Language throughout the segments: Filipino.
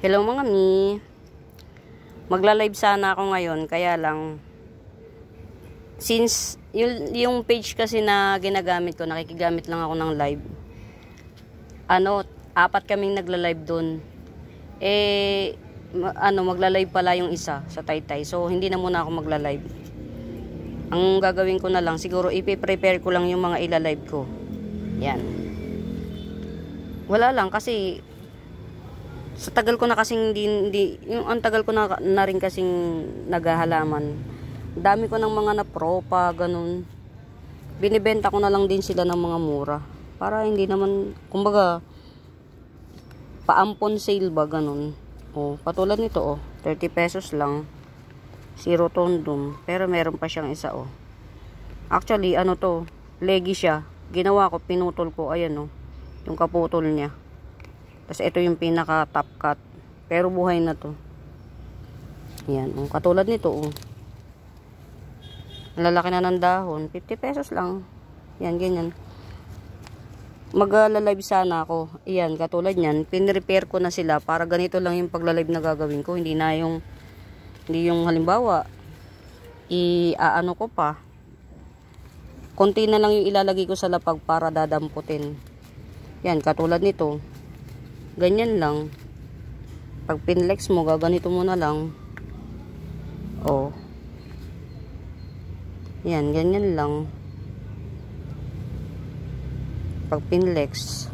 Hello mga mi. Magla-live sana ako ngayon, kaya lang since yung page kasi na ginagamit ko, nakikigamit lang ako ng live. Apat kaming nagla-live doon. Magla-live pala yung isa sa Taytay. So hindi na muna ako magla-live. Ang gagawin ko na lang, siguro ipe-prepare ko lang yung mga ila-live ko. Yan. Wala lang kasi sa tagal ko na kasing ang tagal ko na rin kasing naghahalaman. Dami ko ng mga napropa, ganun. Binibenta ko na lang din sila ng mga mura. Para hindi naman, kumbaga, paampon sale ba, ganun. Patulad nito, 30 pesos lang. Zero tondom. Pero meron pa siyang isa, Actually, legi siya. Ginawa ko, pinutol ko, ayan, yung kaputol niya. Tapos ito yung pinaka top cut. Pero buhay na to. Yan. Katulad nito. Lalaki na ng dahon. 50 pesos lang. Yan, ganyan. Magla-live sana ako. Yan, katulad yan. Pin-repair ko na sila para ganito lang yung pagla-live na gagawin ko. Hindi yung halimbawa i-aano ko pa. Konti na lang yung ilalagay ko sa lapag para dadamputin. Yan, katulad nito. Ganyan lang. Pag pinlex mo, gaganito mo na lang. Yan, ganyan lang. Pag pinlex.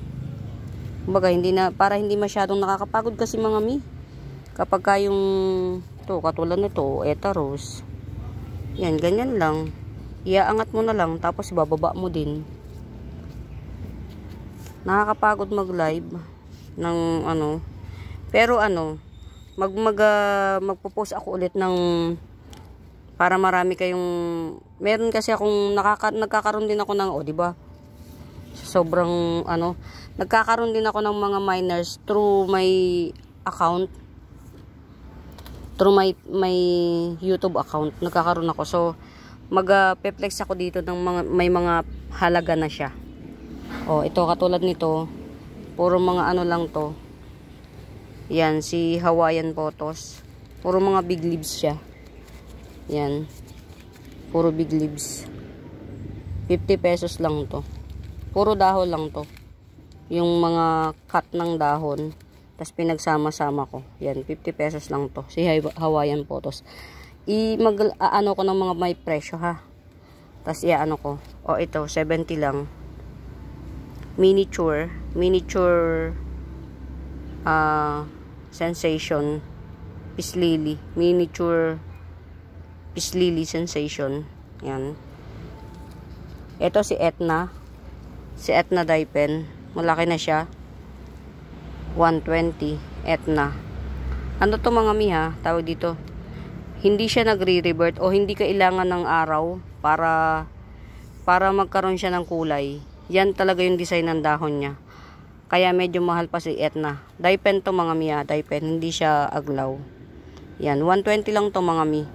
Kumbaga, para hindi masyadong nakakapagod kasi mga mi. Kapag yung katulad nito, etaros. Yan, ganyan lang. Iaangat mo na lang, tapos ibababa mo din. Nakakapagod mag-live ng pero magpo-post ako ulit ng para marami kayong meron kasi akong nagkakaroon din ako ng di ba sobrang nagkakaroon din ako ng mga miners through my account, through my YouTube account. Nagkakaroon ako, so magpe-flex ako dito ng may mga halaga na siya. Ito katulad nito, puro mga lang to. Yan, si Hawaiian Photos. Puro mga big leaves siya. Yan. Puro big leaves. 50 pesos lang to. Puro dahon lang to. Yung mga cut ng dahon. Tapos pinagsama-sama ko. Yan, 50 pesos lang to. Si Hawaiian Photos. Mag-aano ko ng mga may presyo ha. Tapos iaano ko. Ito, 70 lang. Miniature sensation peace lily, miniature peace lily sensation. Yan. Ito si Etna dye pen, malaki na siya, 120. Etna, to mga mi ha, tawag dito, hindi siya nagre-revert o hindi kailangan ng araw para magkaroon siya ng kulay. Yan talaga yung design ng dahon niya. Kaya medyo mahal pa si Etna. Dye pen to mga mi, dye pen. Hindi siya aglaw. Yan, 120 lang to mga mi.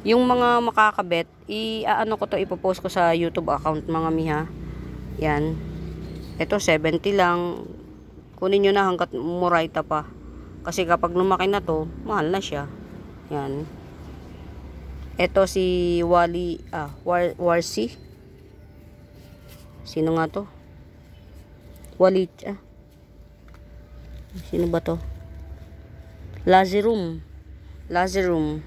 Yung mga makakabet, ipopost ko sa YouTube account mga mi ha. Yan. Ito 70 lang. Kunin nyo na hanggat murayta pa. Kasi kapag lumaki na to, mahal na siya. Yan. Ito si Warsi. Sino nga to? Walit. Sino ba to? Lazarum. 70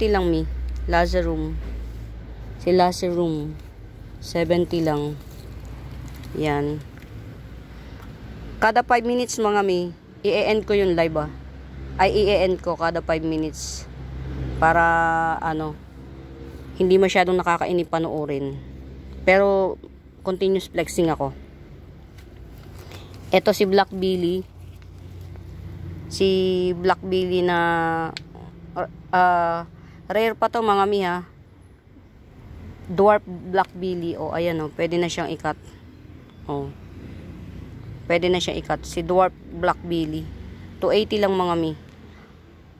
lang mi. Lazarum. Si Lazarum. 70 lang. Yan. Kada 5 minutes mga mi, i-end ko yung live i-end ko kada 5 minutes. Para hindi masyadong nakakainip panoorin. Pero continuous flexing ako. Ito si Black Billy. Si Black Billy na rare pa to mga mi ha. Dwarf Black Billy. Ayan pwede na siyang ikat. Pwede na siyang ikat. Si Dwarf Black Billy. 280 lang mga mi.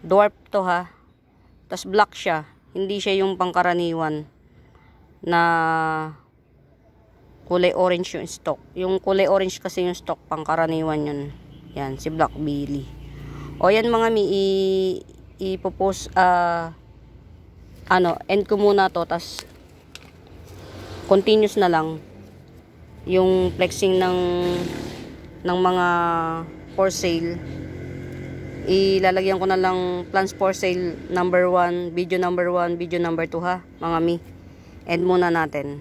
Dwarf to ha. Tas black siya. Hindi siya yung pangkaraniwan na kulay orange yung stock. Yung kulay orange kasi yung stock, pangkaraniwan yun. Yan, si Black Billy. O yan mga mi, ipopost, end ko muna to, tas continuous na lang yung flexing ng mga for sale. Ilalagyan ko na lang plans for sale number 1, video number 1, video number 2 ha, mga mi. End muna natin.